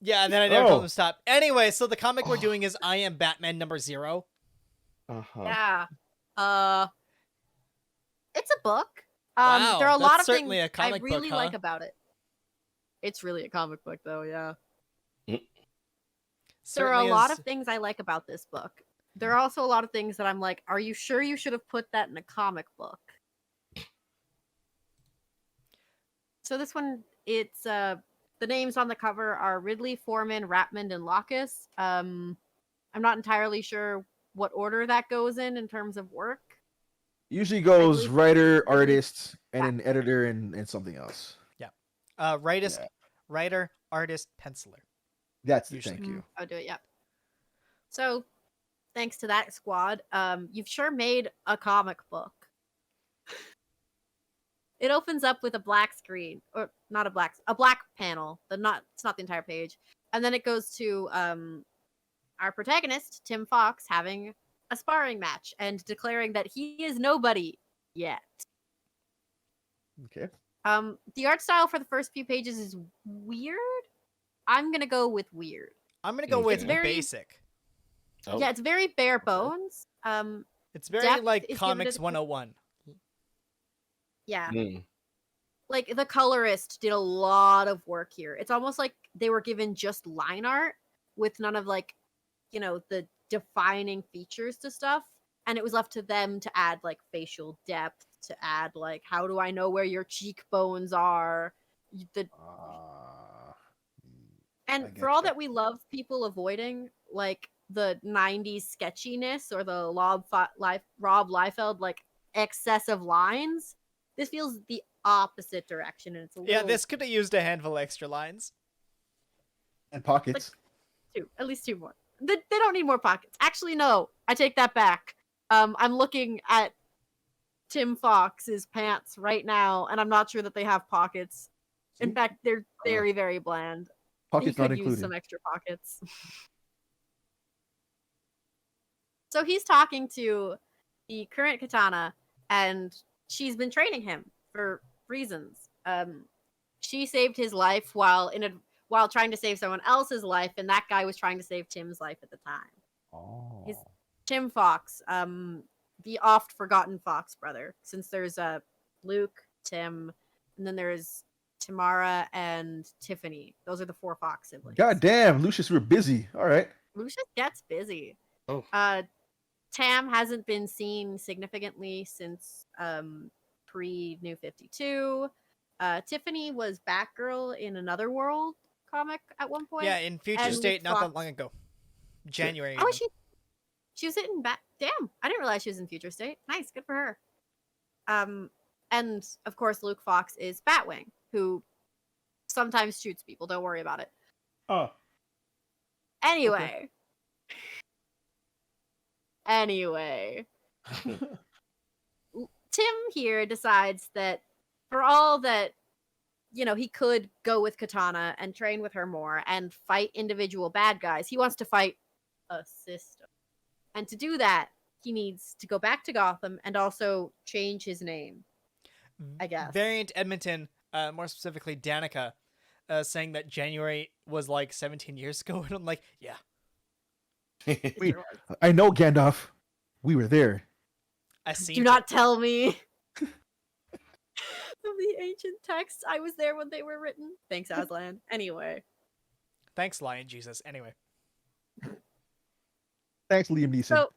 Yeah, and then I never told Oh. him to stop. Anyway, so the comic we're doing is I Am Batman #0. Uh-huh. Yeah. It's a book. Wow, there are a that's lot of certainly things a comic I really book, huh? like about it. It's really a comic book, though. Yeah. There are a Certainly lot is- of things I like about this book. There are also a lot of things that I'm like, are you sure you should have put that in a comic book? So this one, it's the names on the cover are Ridley, Foreman, Ratmond, and Locus. I'm not entirely sure what order that goes in terms of work. Usually goes believe writer, Ridley- artist, and an editor and something else. writer, artist, penciler. That's the Usually. thank you. I'll do it, yep. So, thanks to that squad, you've sure made a comic book. It opens up with a black screen, or not a black panel. It's not the entire page, and then it goes to our protagonist Tim Fox having a sparring match and declaring that he is nobody yet. Okay. The art style for the first few pages is weird. I'm gonna go with weird. I'm gonna go with It's very basic. Oh. Yeah, it's very bare bones. It's very depth like is given Comics to the- 101. Yeah. Mm. Like the colorist did a lot of work here. It's almost like they were given just line art with none of like, the defining features to stuff, and it was left to them to add like facial depth, to add like how do I know where your cheekbones are, and I for all getcha. that we love people avoiding like the 90s sketchiness or the Rob Liefeld like excessive lines, this feels the opposite direction, and it's a little Yeah, this could have used a handful extra lines. And pockets. at least two more. They don't need more pockets. Actually, no, I take that back. I'm looking at Tim Fox's pants right now, and I'm not sure that they have pockets. In See? fact, they're very, very bland. Pockets He not could use included. some extra pockets. So he's talking to the current Katana, and she's been training him for reasons. She saved his life while trying to save someone else's life, and that guy was trying to save Tim's life at the time. Oh. He's Tim Fox, the oft forgotten Fox brother. Since there's Luke, Tim, and then there's Tamara and Tiffany. Those are the 4 Fox siblings. God damn, Lucius, we're busy. All right. Lucius gets busy. Oh. Tam hasn't been seen significantly since pre-New 52. Tiffany was Batgirl in Another World comic at one point. Yeah, in Future and State, not that Fox- long ago. January. Oh, even. she was in Damn, I didn't realize she was in Future State. Nice, good for her. And of course, Luke Fox is Batwing, who sometimes shoots people. Don't worry about it. Oh. Anyway. Anyway. Tim here decides that for all that, he could go with Katana and train with her more and fight individual bad guys, he wants to fight a system. And to do that, he needs to go back to Gotham and also change his name, I guess. Variant Edmonton, more specifically Danica, saying that January was like 17 years ago. And I'm like, yeah. I know, Gandalf. We were there. I seen Do not tell me. Of the ancient texts, I was there when they were written. Thanks, Aslan. Anyway. Thanks, Lion Jesus. Anyway. Thanks, Liam Neeson. So,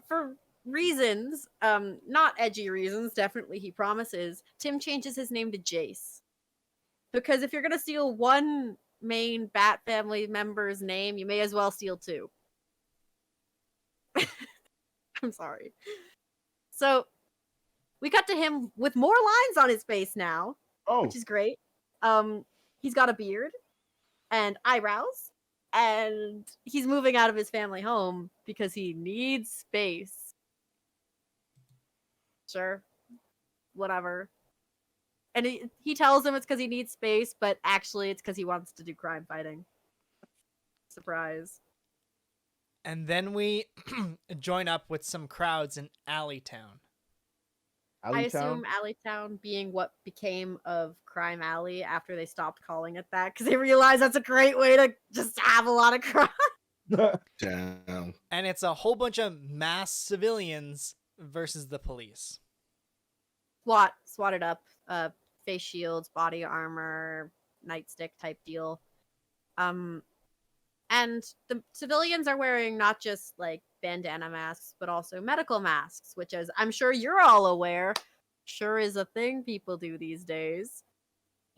for reasons, not edgy reasons, definitely he promises, Tim changes his name to Jace. Because if you're gonna steal one main Bat family member's name, you may as well steal 2. I'm sorry. So, we cut to him with more lines on his face now, which is great. He's got a beard and eyebrows, and he's moving out of his family home because he needs space. Sure. Whatever. And he tells him it's because he needs space, but actually it's because he wants to do crime fighting. Surprise. And then we join up with some crowds in Alleytown. I Alleytown? assume Alleytown being what became of Crime Alley after they stopped calling it that because they realized that's a great way to just have a lot of crime. Damn. And it's a whole bunch of mass civilians versus the police. Swatted up, face shields, body armor, nightstick type deal. And the civilians are wearing not just like bandana masks, but also medical masks, which, as I'm sure you're all aware, sure is a thing people do these days.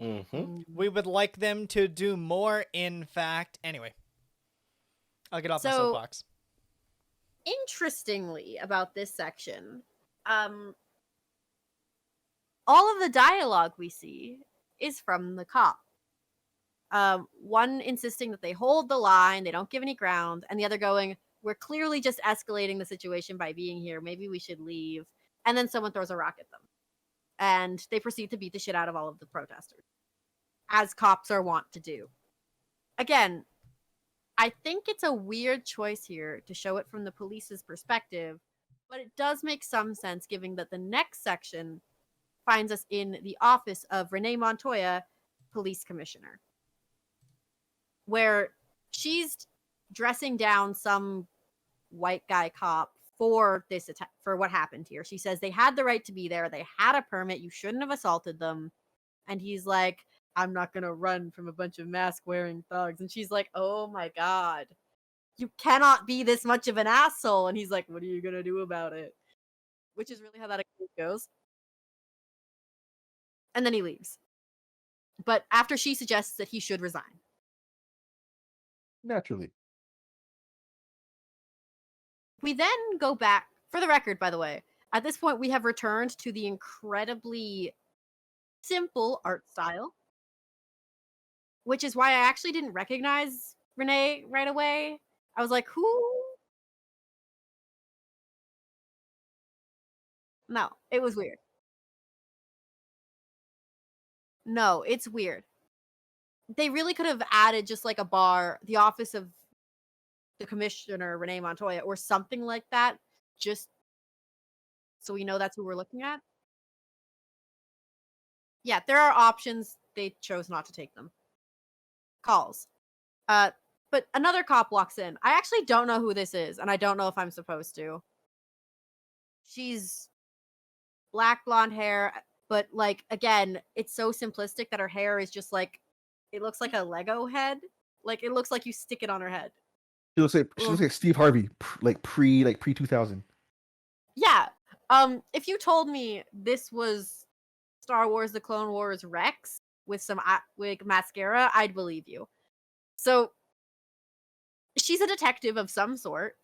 Mm-hmm. We would like them to do more, in fact. Anyway, I'll get off my So- soapbox. Interestingly, about this section, all of the dialogue we see is from the cop. One insisting that they hold the line, they don't give any ground, and the other going, "We're clearly just escalating the situation by being here. Maybe we should leave." And then someone throws a rock at them. And they proceed to beat the shit out of all of the protesters, as cops are wont to do. Again, I think it's a weird choice here to show it from the police's perspective, but it does make some sense given that the next section finds us in the office of Renee Montoya, police commissioner, where she's dressing down some white guy cop for this attack, for what happened here. She says they had the right to be there, they had a permit, you shouldn't have assaulted them. And he's like, "I'm not gonna run from a bunch of mask-wearing thugs." And she's like, "Oh my god, you cannot be this much of an asshole." And he's like, "What are you gonna do about it?" Which is really how that goes. And then he leaves. But after she suggests that he should resign. Naturally. We then go back, for the record, by the way, at this point we have returned to the incredibly simple art style, which is why I actually didn't recognize Renee right away. I was like, who? No, it was weird. No, it's weird. They really could have added just like a bar, the office of the commissioner, Renee Montoya, or something like that, just so we know that's who we're looking at. Yeah, there are options. They chose not to take them. Calls. But another cop walks in. I actually don't know who this is, and I don't know if I'm supposed to. She's black blonde hair, but like again, it's so simplistic that her hair is just like, it looks like a Lego head. Like it looks like you stick it on her head. She looks like Steve Harvey, pre 2000. Yeah. If you told me this was Star Wars: The Clone Wars Rex with some with mascara, I'd believe you. So she's a detective of some sort.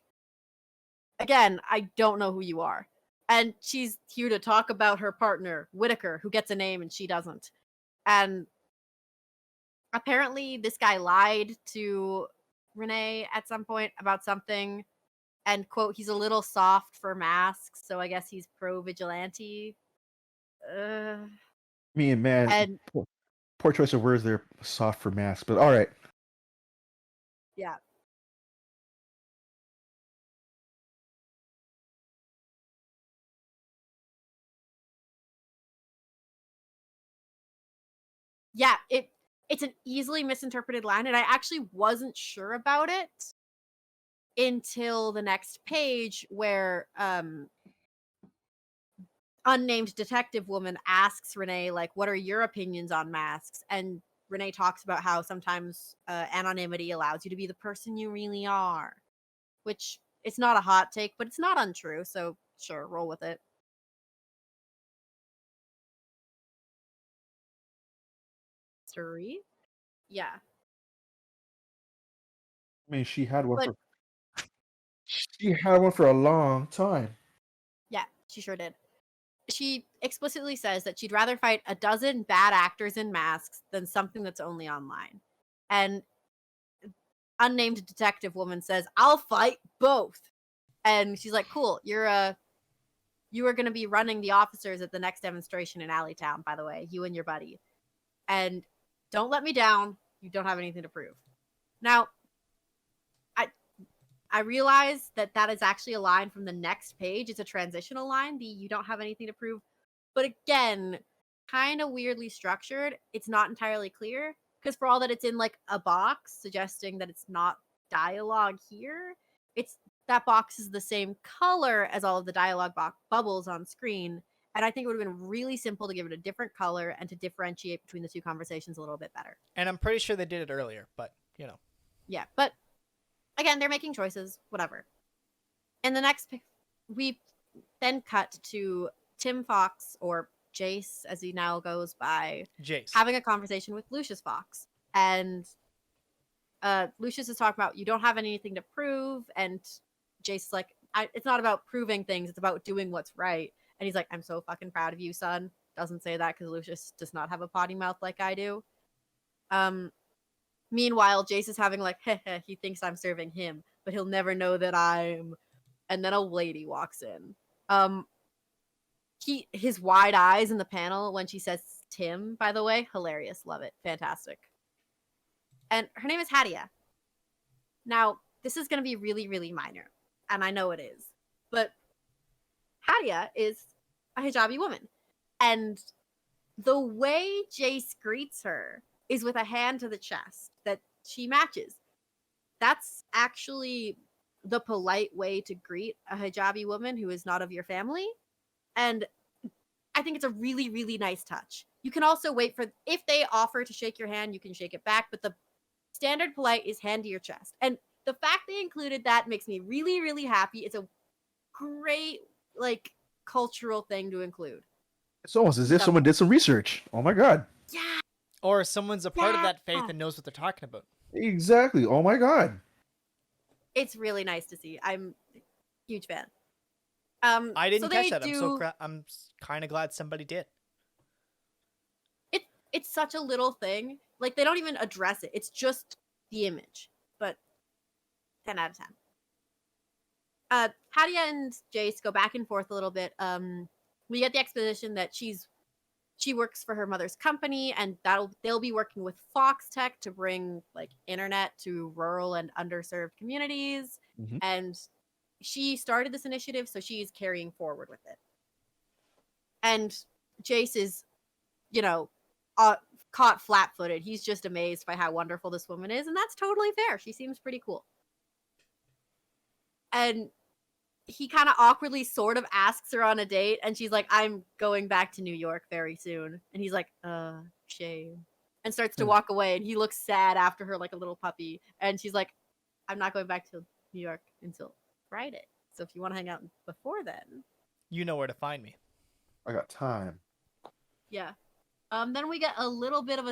Again, I don't know who you are. And she's here to talk about her partner, Whitaker, who gets a name and she doesn't. And apparently this guy lied to Renee at some point about something. And, quote, he's a little soft for masks, so I guess he's pro-vigilante. Me and man, And poor choice of words there. Soft for masks, but all right. yeah. Yeah, it's an easily misinterpreted line, and I actually wasn't sure about it until the next page where unnamed detective woman asks Renee, like, what are your opinions on masks? And Renee talks about how sometimes anonymity allows you to be the person you really are, which it's not a hot take, but it's not untrue. So sure, roll with it. Story, yeah. I mean, she had one But- for a long time. Yeah, she sure did. She explicitly says that she'd rather fight a dozen bad actors in masks than something that's only online. And unnamed detective woman says, "I'll fight both." And she's like, "Cool, you are going to be running the officers at the next demonstration in Alleytown, by the way, you and your buddy. And don't let me down. You don't have anything to prove." Now, I realize that is actually a line from the next page. It's a transitional line. The "you don't have anything to prove." But again, kind of weirdly structured. It's not entirely clear because for all that it's in like a box, suggesting that it's not dialogue here, it's that box is the same color as all of the dialogue bubbles on screen. And I think it would have been really simple to give it a different color and to differentiate between the two conversations a little bit better. And I'm pretty sure they did it earlier, but you know. Yeah, but again, they're making choices, whatever. And the next, we then cut to Tim Fox, or Jace, as he now goes by, Jace. having a conversation with Lucius Fox. And Lucius is talking about, you don't have anything to prove. And Jace is like, it's not about proving things, it's about doing what's right. And he's like, I'm so fucking proud of you, son. Doesn't say that because Lucius does not have a potty mouth like I do. Meanwhile, Jace is having like, he thinks I'm serving him, but he'll never know that I'm. And then a lady walks in. His wide eyes in the panel when she says Tim, by the way, hilarious, love it, fantastic. And her name is Hadia. Now, this is going to be really, really minor, and I know it is, but Hadia is a hijabi woman, and the way Jace greets her is with a hand to the chest that she matches. That's actually the polite way to greet a hijabi woman who is not of your family. And I think it's a really, really nice touch. You can also wait for, if they offer to shake your hand, you can shake it back. But the standard polite is hand to your chest. And the fact they included that makes me really, really happy. It's a great, like, cultural thing to include. It's almost as if someone did some research. Oh my god. Yeah. Or someone's a part of that faith and knows what they're talking about. Exactly. Oh my god. It's really nice to see. I'm a huge fan. I didn't catch that. Do... I'm kind of glad somebody did. It's such a little thing. Like, they don't even address it. It's just the image. But 10 out of 10. Hadia and Jace go back and forth a little bit. We get the exposition that she works for her mother's company, and they'll be working with Fox Tech to bring like internet to rural and underserved communities. Mm-hmm. And she started this initiative, so she's carrying forward with it. And Jace is, caught flat-footed. He's just amazed by how wonderful this woman is, and that's totally fair. She seems pretty cool. And he kind of awkwardly sort of asks her on a date, and she's like, I'm going back to New York very soon. And he's like, shame. And starts to walk away, and he looks sad after her like a little puppy. And she's like, I'm not going back to New York until Friday. So if you want to hang out before then, you know where to find me. I got time. Yeah. Then we get a little bit of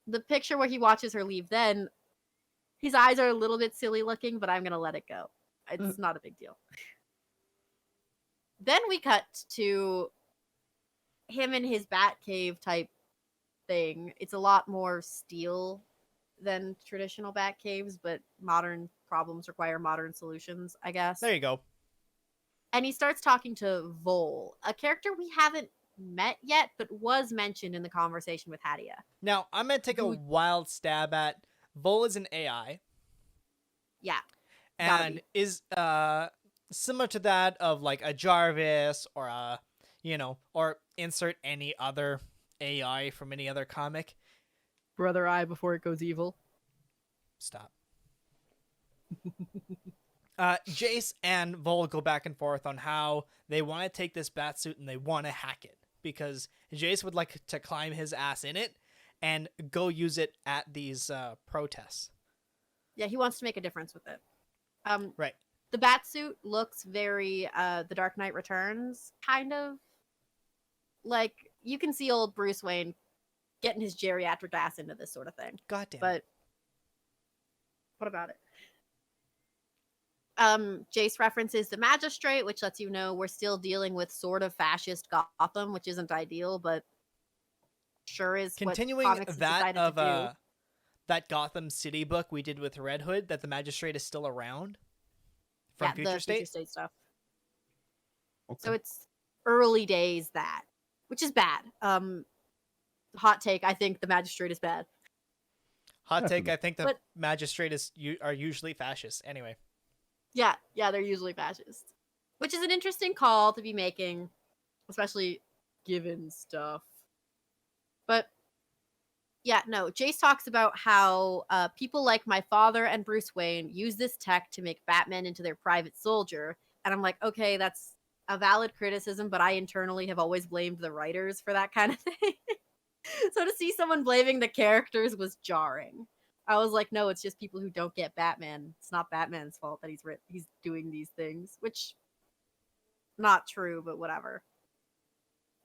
the picture where he watches her leave. Then his eyes are a little bit silly looking, but I'm going to let it go. It's not a big deal. Then we cut to him in his Batcave type thing. It's a lot more steel than traditional Batcaves, but modern problems require modern solutions, I guess. There you go. And he starts talking to Vol, a character we haven't met yet, but was mentioned in the conversation with Hadia. Now, I'm going to take a wild stab at Vol is an AI. Yeah. And is similar to that of like a Jarvis or a, or insert any other AI from any other comic. Brother Eye before it goes evil. Stop. Jace and Vol go back and forth on how they want to take this batsuit and they want to hack it because Jace would like to climb his ass in it and go use it at these protests. Yeah, he wants to make a difference with it. Right. The batsuit looks very The Dark Knight Returns, kind of. Like, you can see old Bruce Wayne getting his geriatric ass into this sort of thing. Goddamn. But what about it? Jace references the Magistrate, which lets you know we're still dealing with sort of fascist Gotham, which isn't ideal, but sure is continuing what comics that of to do. That Gotham City book we did with Red Hood, that the Magistrate is still around from Future State. Future State stuff. Okay. So it's early days that, which is bad. Hot take, I think the Magistrate is bad. Hot take, I think the Magistrate are usually fascists. Anyway. Yeah, they're usually fascist. Which is an interesting call to be making. especially given stuff. But yeah, no, Jace talks about how people like my father and Bruce Wayne use this tech to make Batman into their private soldier. And I'm like, okay, that's a valid criticism, but I internally have always blamed the writers for that kind of thing. So to see someone blaming the characters was jarring. I was like, no, it's just people who don't get Batman. It's not Batman's fault that he's doing these things, which not true, but whatever.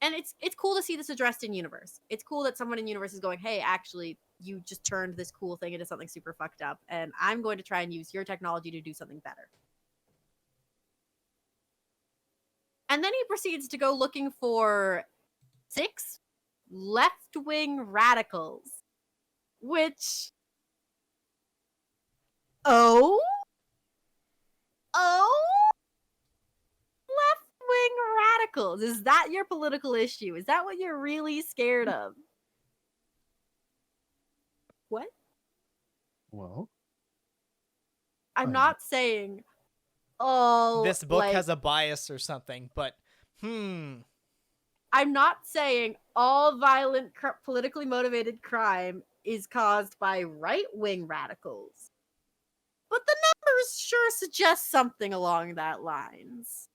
And it's cool to see this addressed in universe. It's cool that someone in universe is going, hey, actually, you just turned this cool thing into something super fucked up, and I'm going to try and use your technology to do something better. And then he proceeds to go looking for 6 left-wing radicals, which... Oh? Left-wing radicals. Is that your political issue? Is that what you're really scared of? What? Well, I'm not saying all This book like, has a bias or something, but I'm not saying all violent politically motivated crime is caused by right-wing radicals. But the numbers sure suggest something along that lines.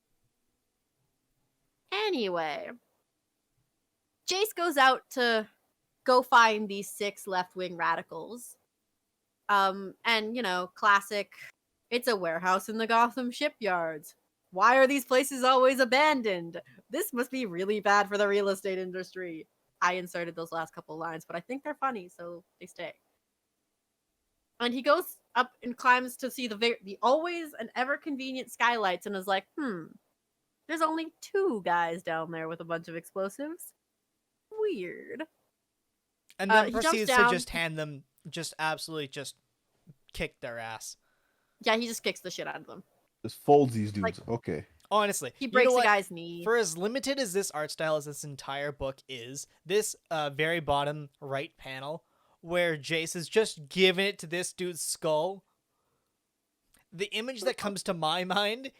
Anyway, Jace goes out to go find these 6 left-wing radicals. And, you know, classic, it's a warehouse in the Gotham shipyards. Why are these places always abandoned? This must be really bad for the real estate industry. I inserted those last couple lines, but I think they're funny, so they stay. And he goes up and climbs to see the always and ever convenient skylights and is like, there's only 2 guys down there with a bunch of explosives. Weird. and then he jumps proceeds to down. just hand them, just absolutely just kick their ass. Yeah, he just kicks the shit out of them. just folds these dudes. Like- Okay. Honestly, He you breaks know the what? guy's knee. For as limited as this art style as this entire book is, this very bottom right panel where Jace is just giving it to this dude's skull, the image that comes to my mind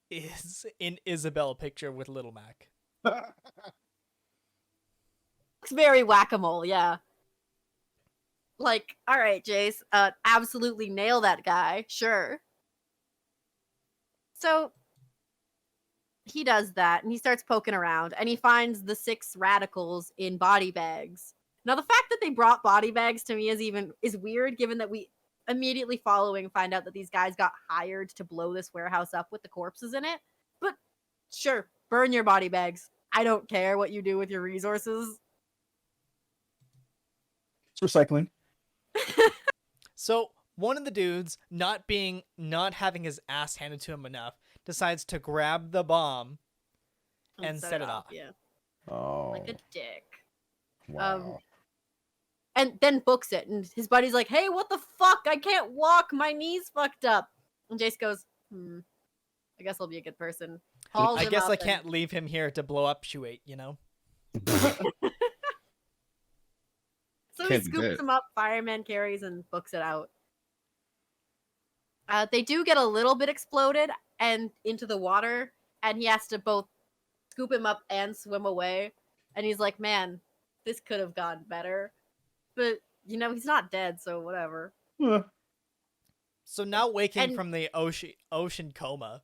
is an Isabelle picture with Little Mac. It's very whack-a-mole, yeah. Like, all right, Jace, absolutely nail that guy, sure. So he does that, and he starts poking around, and he finds the 6 radicals in body bags. Now, the fact that they brought body bags to me is weird, given that we immediately following find out that these guys got hired to blow this warehouse up with the corpses in it. But sure, burn your body bags. I don't care what you do with your resources. It's recycling. So one of the dudes, not having his ass handed to him enough, decides to grab the bomb and set it off. Yeah, Oh. like a dick. Wow. And then books it, and his buddy's like, hey, what the fuck? I can't walk, my knee's fucked up. And Jace goes, I guess I'll be a good person. Hauls I him guess up I and- can't leave him here to blow up Shuate, you know? So he Can't do scoops that. him up, fireman carries, and books it out. They do get a little bit exploded and into the water, and he has to both scoop him up and swim away. And he's like, man, this could have gone better. But, you know, he's not dead, so whatever. So now waking And- from the ocean coma,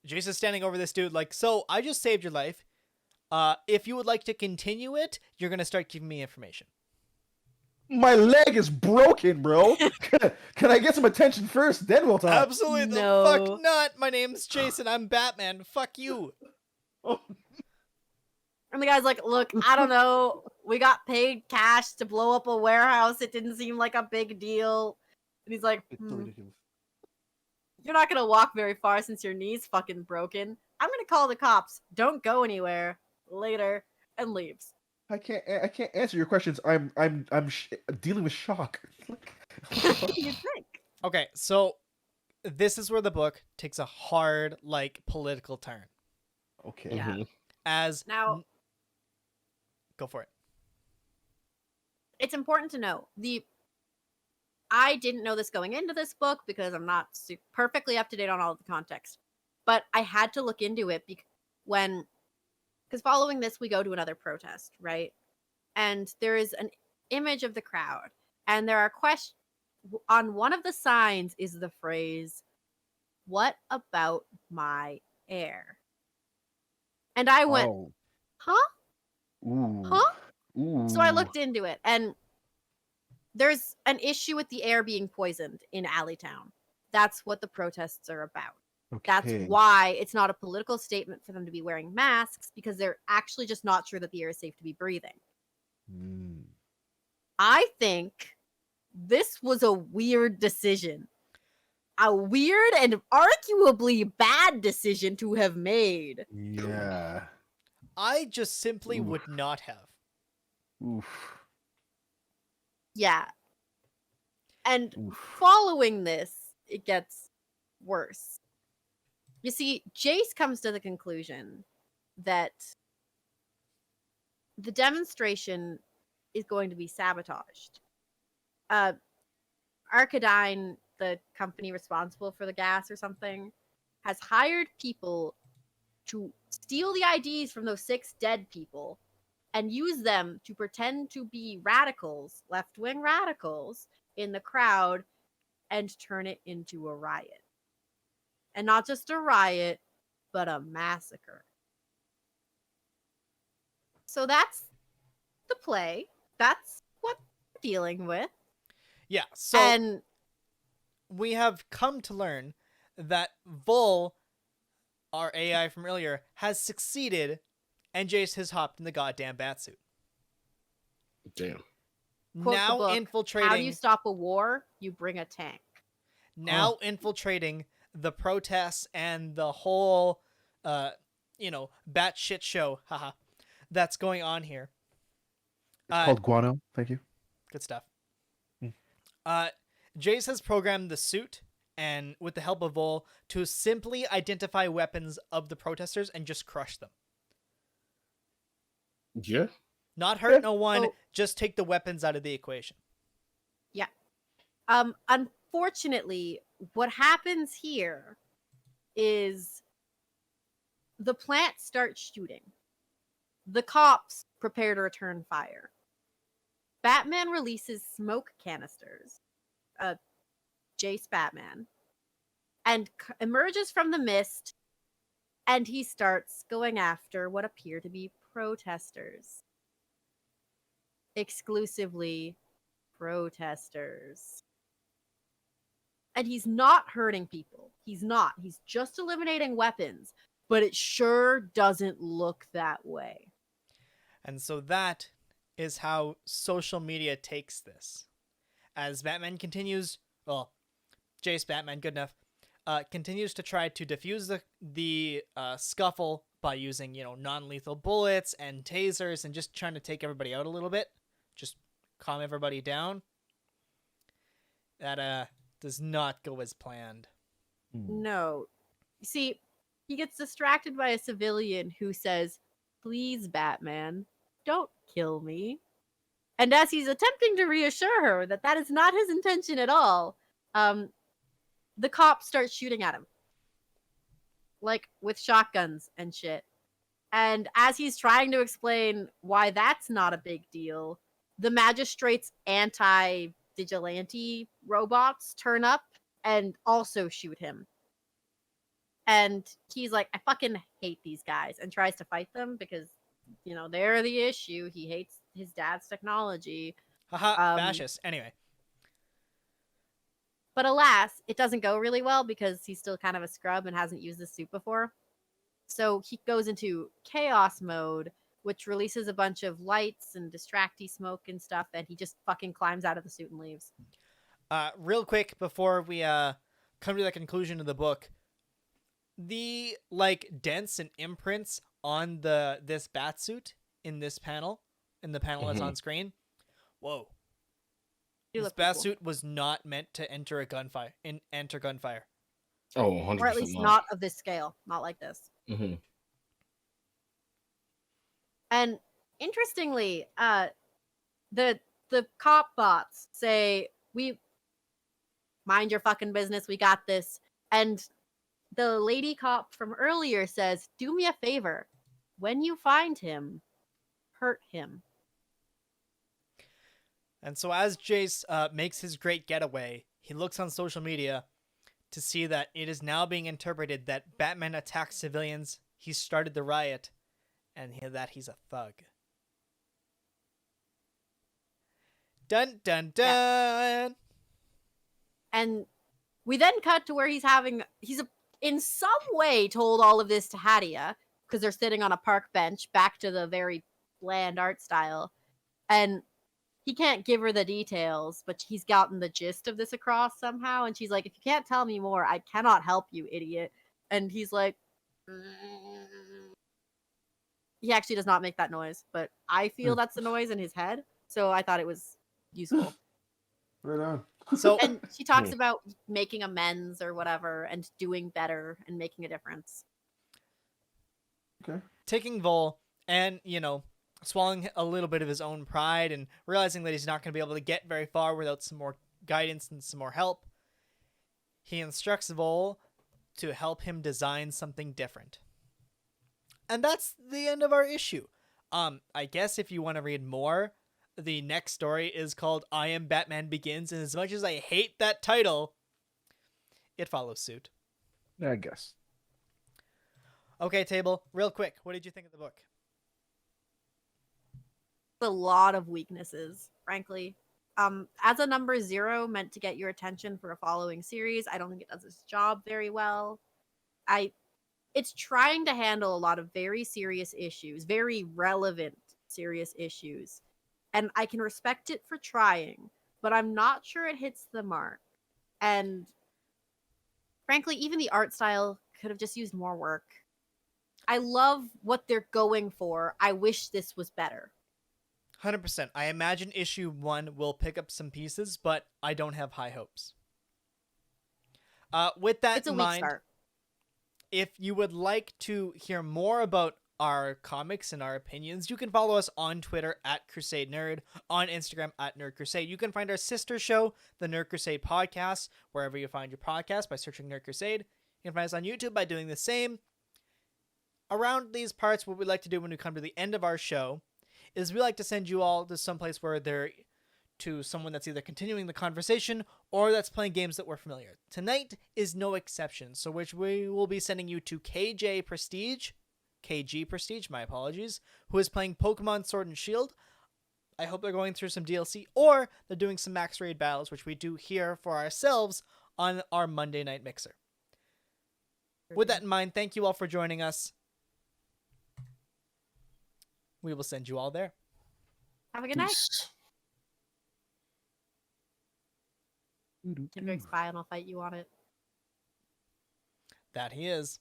Jace is standing over this dude like, so I just saved your life. If you would like to continue it, you're going to start giving me information. My leg is broken, bro. Can I get some attention first? Then we'll talk. Absolutely the No. fuck not. My name's Jason. I'm Batman. Fuck you. And the guy's like, look, I don't know. We got paid cash to blow up a warehouse. It didn't seem like a big deal. And he's like, It's so ridiculous. you're not gonna walk very far since your knee's fucking broken. I'm gonna call the cops. Don't go anywhere. Later. And leaves. I can't answer your questions. I'm dealing with shock. You think? Okay, so this is where the book takes a hard, like, political turn. Okay. Yeah. As Now, go for it. it's important to know I didn't know this going into this book because I'm not perfectly up to date on all of the context, but I had to look into it because following this, we go to another protest, right? And there is an image of the crowd, and there are questions. On one of the signs is the phrase, "What about my heir?" And I went, Oh. huh? Ooh. Huh? Ooh. So I looked into it, and there's an issue with the air being poisoned in Alleytown. That's what the protests are about. That's Okay. why it's not a political statement for them to be wearing masks, because they're actually just not sure that the air is safe to be breathing. Mm. I think this was a weird decision. A weird and arguably bad decision to have made. Yeah. I just simply Oof. would not have. Oof. Yeah. And Oof. following this, it gets worse. You see, Jace comes to the conclusion that the demonstration is going to be sabotaged. Arcadine, the company responsible for the gas or something, has hired people to steal the IDs from those 6 dead people and use them to pretend to be radicals, left-wing radicals, in the crowd and turn it into a riot. And not just a riot, but a massacre. So that's the play. That's what we're dealing with. Yeah, so And we have come to learn that Vol, our AI from earlier, has succeeded, and Jace has hopped in the goddamn batsuit. Damn. quote the Now book, infiltrating. how do you stop a war? You bring a tank. Now infiltrating the protests and the whole, bat shit show, haha, that's going on here. It's called guano. Thank you. Good stuff. Hmm. Jace has programmed the suit, and with the help of Vol, to simply identify weapons of the protesters and just crush them. Yeah. Not hurt no one, Oh. just take the weapons out of the equation. Yeah. Unfortunately, what happens here is the plant starts shooting. The cops prepare to return fire. Batman releases smoke canisters. Jace Batman. And emerges from the mist, and he starts going after what appear to be protesters. Exclusively protesters. And he's not hurting people. He's not. He's just eliminating weapons. But it sure doesn't look that way. And so that is how social media takes this. As Batman continues, Jace Batman, good enough, continues to try to defuse the scuffle by using, non-lethal bullets and tasers and just trying to take everybody out a little bit. Just calm everybody down. That does not go as planned. No. You see, he gets distracted by a civilian who says, "Please, Batman, don't kill me." And as he's attempting to reassure her that that is not his intention at all, the cop starts shooting at him. Like, with shotguns and shit. And as he's trying to explain why that's not a big deal, the magistrate's anti-vigilante robots turn up and also shoot him. And he's like, I fucking hate these guys, and tries to fight them because, they're the issue. He hates his dad's technology. Haha, fascist. Anyway. But alas, it doesn't go really well because he's still kind of a scrub and hasn't used the suit before. So he goes into chaos mode, which releases a bunch of lights and distracty smoke and stuff, and he just fucking climbs out of the suit and leaves. Real quick before we come to the conclusion of the book, the dents and imprints on this batsuit in this panel, in the panel that's on screen. Whoa. This batsuit was not meant to enter gunfire. Oh, 100% Or at least not of this scale. Not like this. Mm-hmm. And interestingly, the cop bots say, "We mind your fucking business. We got this." And the lady cop from earlier says, "Do me a favor. When you find him, hurt him." And so as Jace makes his great getaway, he looks on social media to see that it is now being interpreted that Batman attacked civilians, he started the riot, and that he's a thug. Dun dun dun! Yeah. And we then cut to where he's in some way told all of this to Hadia, because they're sitting on a park bench, back to the very bland art style. And he can't give her the details, but he's gotten the gist of this across somehow. And she's like, "If you can't tell me more, I cannot help you, idiot." And he's like, he actually does not make that noise, but I feel that's the noise in his head. So I thought it was useful. Right on. So, and she talks about making amends or whatever and doing better and making a difference. Okay. Taking Vol and, swallowing a little bit of his own pride and realizing that he's not going to be able to get very far without some more guidance and some more help, he instructs Vol to help him design something different. And that's the end of our issue. I guess if you want to read more, the next story is called I Am Batman Begins, and as much as I hate that title, it follows suit. I guess. Okay, Table, real quick, what did you think of the book? A lot of weaknesses, frankly. As a number 0 meant to get your attention for a following series, I don't think it does its job very well. It's trying to handle a lot of very serious issues, very relevant serious issues. And I can respect it for trying, but I'm not sure it hits the mark. And frankly, even the art style could have just used more work. I love what they're going for. I wish this was better. 100%. I imagine issue 1 will pick up some pieces, but I don't have high hopes. With that in mind, start. If you would like to hear more about our comics and our opinions, you can follow us on Twitter at Crusade Nerd, on Instagram at Nerd Crusade. You can find our sister show, the Nerd Crusade Podcast, wherever you find your podcast by searching Nerd Crusade. You can find us on YouTube by doing the same. Around these parts, what we like to do when we come to the end of our show is we like to send you all to someplace where they're to someone that's either continuing the conversation or that's playing games that we're familiar. Tonight is no exception, so which we will be sending you to KG Prestige, my apologies, who is playing Pokemon Sword and Shield. I hope they're going through some DLC or they're doing some max raid battles, which we do here for ourselves on our Monday night mixer. With that in mind, thank you all for joining us. We will send you all there. Have a good night. Kendrick's by and I'll fight you on it. That he is.